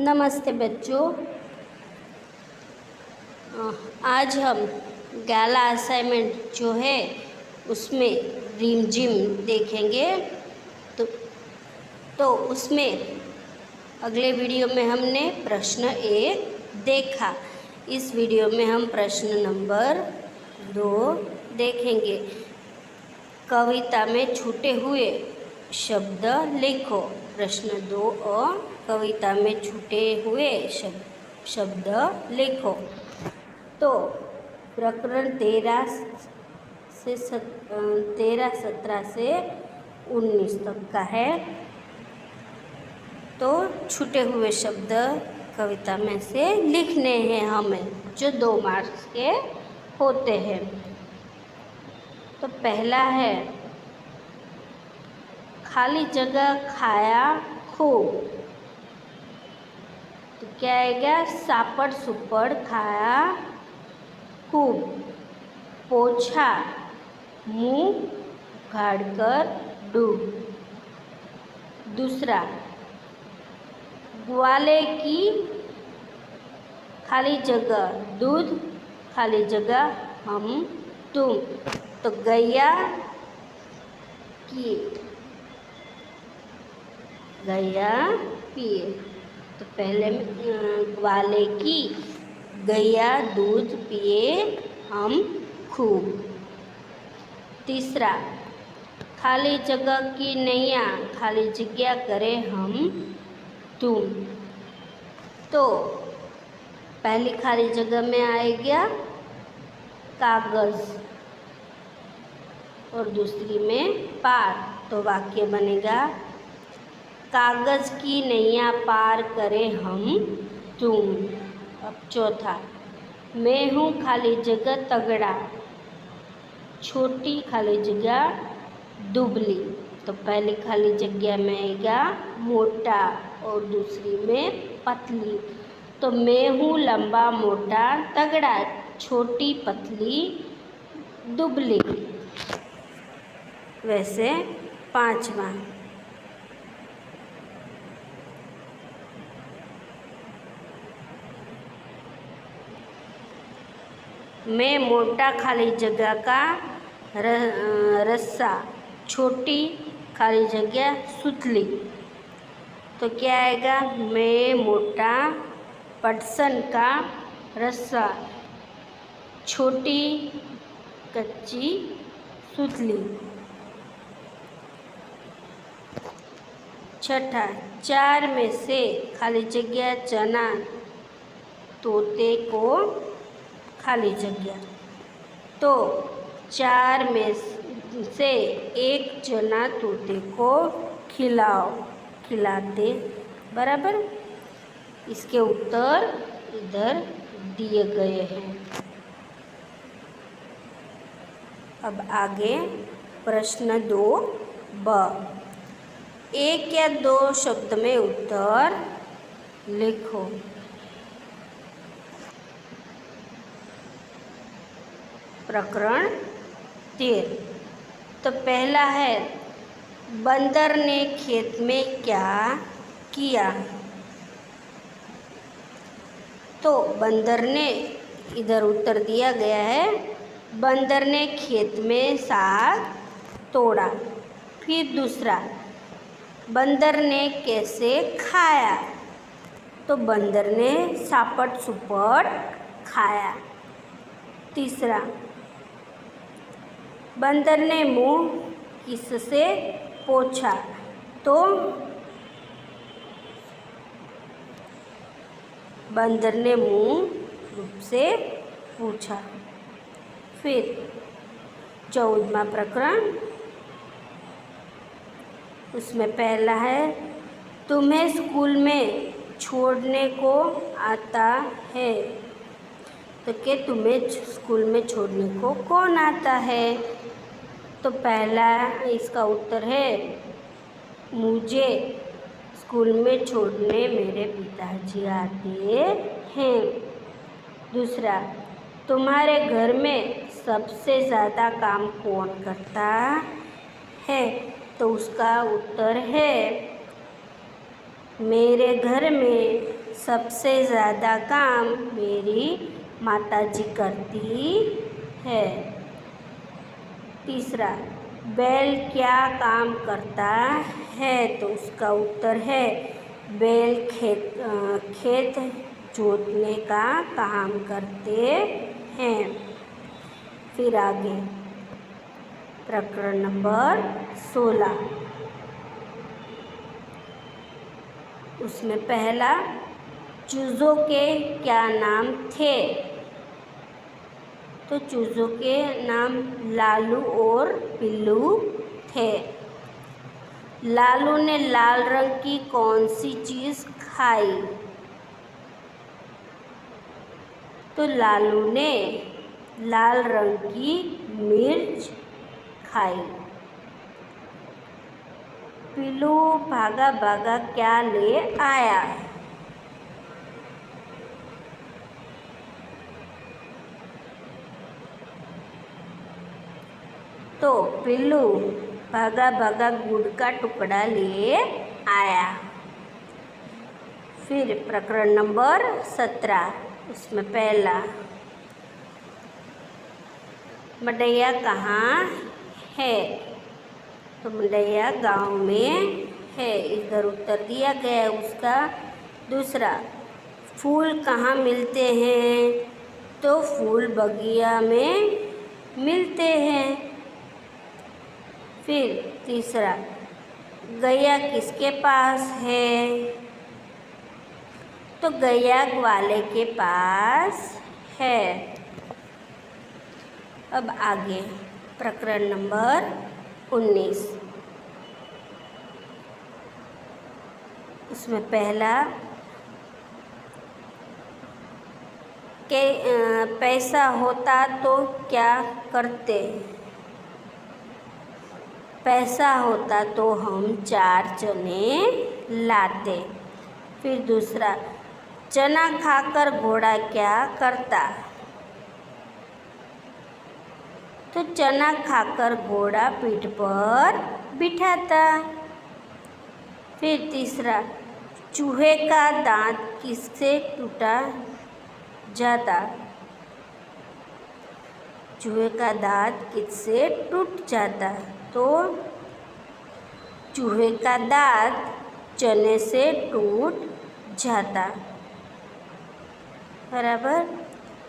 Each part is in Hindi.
नमस्ते बच्चों। आज हम गाला असाइनमेंट जो है उसमें रिमझिम देखेंगे। तो उसमें अगले वीडियो में हमने प्रश्न 1 देखा। इस वीडियो में हम प्रश्न नंबर 2 देखेंगे। कविता में छूटे हुए शब्द लिखो। प्रश्न 2 कविता में छूटे हुए शब्द लिखो। तो प्रकरण 13, 17 से 19 तक का है। तो छूटे हुए शब्द कविता में से लिखने हैं हमें, जो 2 मार्क्स के होते हैं। तो पहला है खाली जगह खाया खूब। तो क्या आएगा? सापड़ सुपड़ खाया खूब। पोछा मुंह उघाड़कर डूब। दूसरा, ग्वाले की खाली जगह दूध खाली जगह हम तुम। तो गैया की गैया पिए। तो पहले ग्वाले की गैया दूध पिए हम खूब। तीसरा, खाली जगह की नैया खाली जगह करे हम तुम। तो पहली खाली जगह में आएगा कागज़ और दूसरी में पार। तो वाक्य बनेगा कागज़ की नैया पार करे हम तुम। अब चौथा, मैं हूँ खाली जगह तगड़ा छोटी खाली जगह दुबली। तो पहली खाली जगह में आएगा मोटा और दूसरी में पतली। तो मैं हूँ लंबा मोटा तगड़ा छोटी पतली दुबली। वैसे 5वां, मैं मोटा खाली जगह का रस्सा छोटी खाली जगह सुतली। तो क्या आएगा? मैं मोटा पटसन का रस्सा छोटी कच्ची सुतली। छठा, 4 में से खाली जगह चना तोते को खाली जगह। तो 4 में से 1 चना तोते को खिलाते। बराबर। इसके उत्तर इधर दिए गए हैं। अब आगे प्रश्न 2 ब। 1 या 2 शब्द में उत्तर लिखो। प्रकरण 13। तो पहला है बंदर ने खेत में क्या किया। तो बंदर ने, इधर उत्तर दिया गया है, बंदर ने खेत में साग तोड़ा। फिर दूसरा, बंदर ने कैसे खाया। तो बंदर ने सापट सुपट खाया। तीसरा, बंदर ने मुंह किससे पोंछा। तो बंदर ने मुंह से पूछा। फिर 14वां प्रकरण, उसमें पहला है तुम्हें स्कूल में छोड़ने को आता है। तो क्या तुम्हें स्कूल में छोड़ने को कौन आता है। तो पहला इसका उत्तर है मुझे स्कूल में छोड़ने मेरे पिताजी आते हैं। दूसरा, तुम्हारे घर में सबसे ज़्यादा काम कौन करता है। तो उसका उत्तर है मेरे घर में सबसे ज़्यादा काम मेरी माताजी करती है। तीसरा, बैल क्या काम करता है? तो उसका उत्तर है बैल खेत जोतने का काम करते हैं। फिर आगे प्रकरण नंबर 16, उसमें पहला, चूज़ों के क्या नाम थे? तो चूज़ों के नाम लालू और पिल्लू थे। लालू ने लाल रंग की कौन सी चीज़ खाई? तो लालू ने लाल रंग की मिर्च खाई। पिल्लू भागा भागा क्या ले आया? तो पिल्लू भागा भागा गुड़ का टुकड़ा ले आया। फिर प्रकरण नंबर 17, उसमें पहला, मडैया कहाँ है? तो मडैया गांव में है, इधर उत्तर दिया गया है उसका। दूसरा, फूल कहाँ मिलते हैं? तो फूल बगिया में मिलते हैं। फिर तीसरा, गैया किसके पास है? तो गैया ग्वाले के पास है। अब आगे प्रकरण नंबर 19, उसमें पहला, के पैसा होता तो क्या करते? पैसा होता तो हम 4 चने लाते। फिर दूसरा, चना खाकर घोड़ा क्या करता? तो चना खाकर घोड़ा पीठ पर बिठाता। फिर तीसरा, चूहे का दांत किससे टूटा जाता? चूहे का दांत किससे टूट जाता? तो चूहे का दांत चने से टूट जाता। बराबर।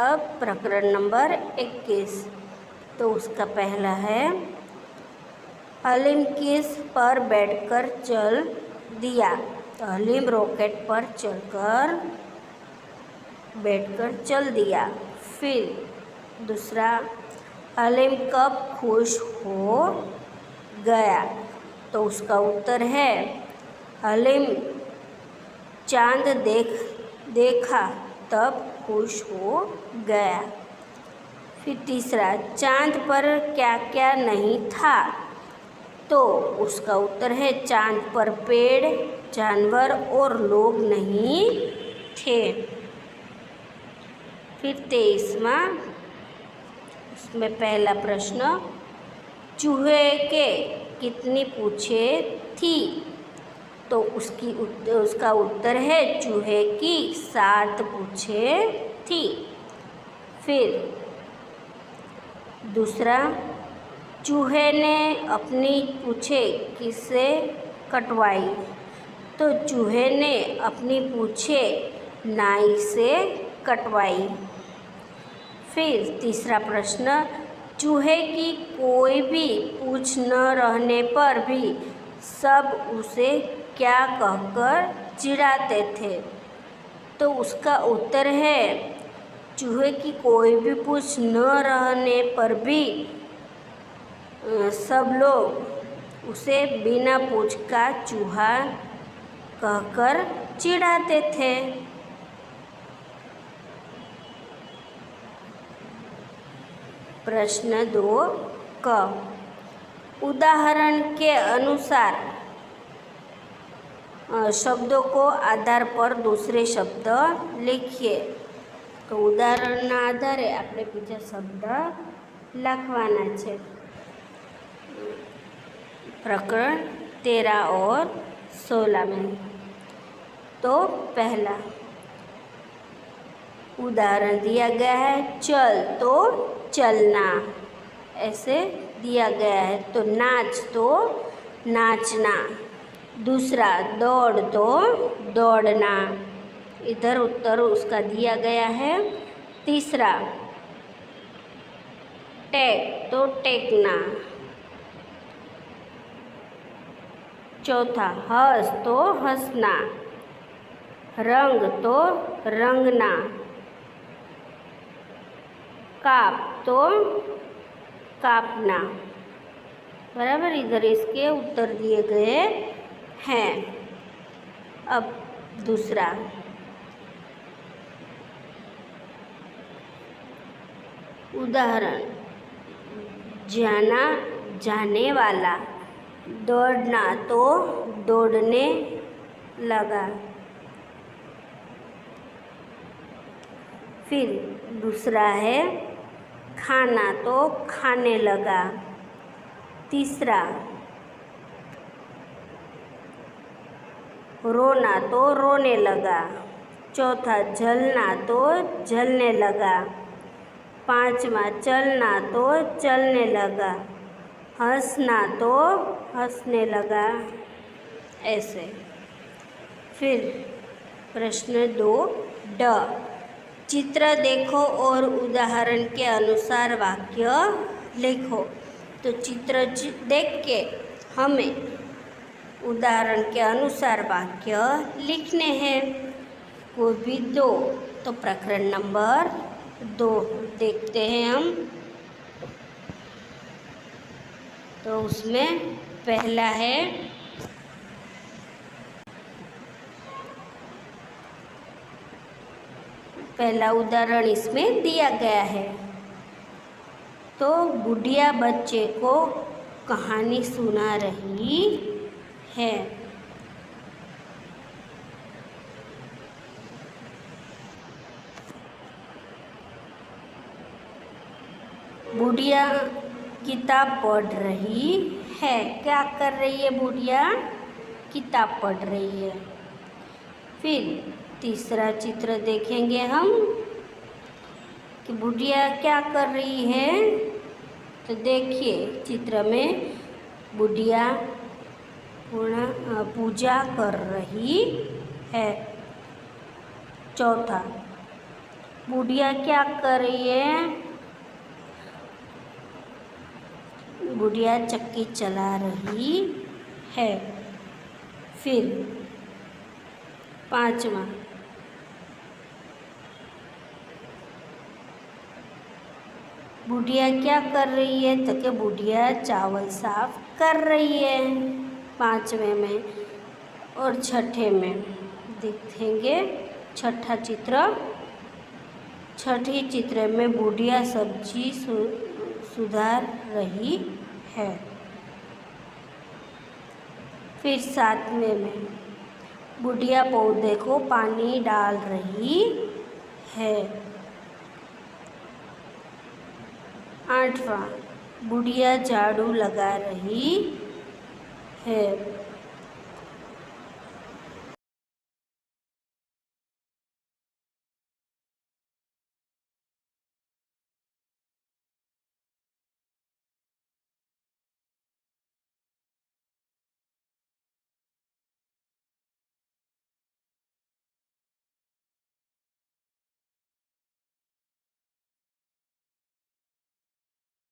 अब प्रकरण नंबर 21, तो उसका पहला है, हलीम किस पर बैठकर चल दिया? तो हलीम रॉकेट पर बैठकर चल दिया। फिर दूसरा, हलीम कब खुश हो गया? तो उसका उत्तर है, हलीम चांद देखा तब खुश हो गया। फिर तीसरा, चांद पर क्या क्या नहीं था? तो उसका उत्तर है, चांद पर पेड़, जानवर और लोग नहीं थे। फिर 23वां, उसमें पहला प्रश्न, चूहे के कितनी पूंछें थी? तो उसका उत्तर है, चूहे की 7 पूंछें थी। फिर दूसरा, चूहे ने अपनी पूंछें किससे कटवाई? तो चूहे ने अपनी पूंछें नाई से कटवाई। फिर तीसरा प्रश्न, चूहे की कोई भी पूंछ न रहने पर भी सब उसे क्या कहकर चिढ़ाते थे? तो उसका उत्तर है, चूहे की कोई भी पूंछ न रहने पर भी सब लोग उसे बिना पूंछ का चूहा कहकर चिढ़ाते थे। प्रश्न 2 क, उदाहरण के अनुसार शब्दों को आधार पर दूसरे शब्द लिखिए। तो ઉદાહરણના આધારે આપણે બીજા શબ્દ લખવાના છે। प्रकरण 13 और 16 में। तो पहला, उदाहरण दिया गया है, चल तो चलना, ऐसे दिया गया है। तो नाच तो नाचना। दूसरा, दौड़ तो दौड़ना, इधर उत्तर उसका दिया गया है। तीसरा, टेक तो टेकना। चौथा, हंस तो हंसना। रंग तो रंगना। काप तो कापना। बराबर, इधर इसके उत्तर दिए गए हैं। अब दूसरा, उदाहरण, जाना जाने वाला, दौड़ना तो दौड़ने लगा। फिर दूसरा है, खाना तो खाने लगा। तीसरा, रोना तो रोने लगा। चौथा, जलना तो जलने लगा। पांचवा, चलना तो चलने लगा। हंसना तो हंसने लगा। ऐसे। फिर प्रश्न 2 ड, चित्र देखो और उदाहरण के अनुसार वाक्य लिखो। तो चित्र देख के हमें उदाहरण के अनुसार वाक्य लिखने हैं। कोई भी 2, तो प्रकरण नंबर 2 देखते हैं हम। तो उसमें पहला है, पहला उदाहरण इसमें दिया गया है। तो बुढ़िया बच्चे को कहानी सुना रही है। बुढ़िया किताब पढ़ रही है। क्या कर रही है बुढ़िया? किताब पढ़ रही है। फिर तीसरा चित्र देखेंगे हम कि बुढ़िया क्या कर रही है। तो देखिए, चित्र में बुढ़िया पूजा कर रही है। चौथा, बुढ़िया क्या कर रही है? बुढ़िया चक्की चला रही है। फिर पांचवा, बुढ़िया क्या कर रही है? तो कि बुढ़िया चावल साफ कर रही है। पांचवें में और छठे में देखेंगे छठा चित्र। छठे चित्र में बुढ़िया सब्जी सुधार रही है। फिर सातवें में बुढ़िया पौधे को पानी डाल रही है। आठवां, बुढ़िया झाड़ू लगा रही है।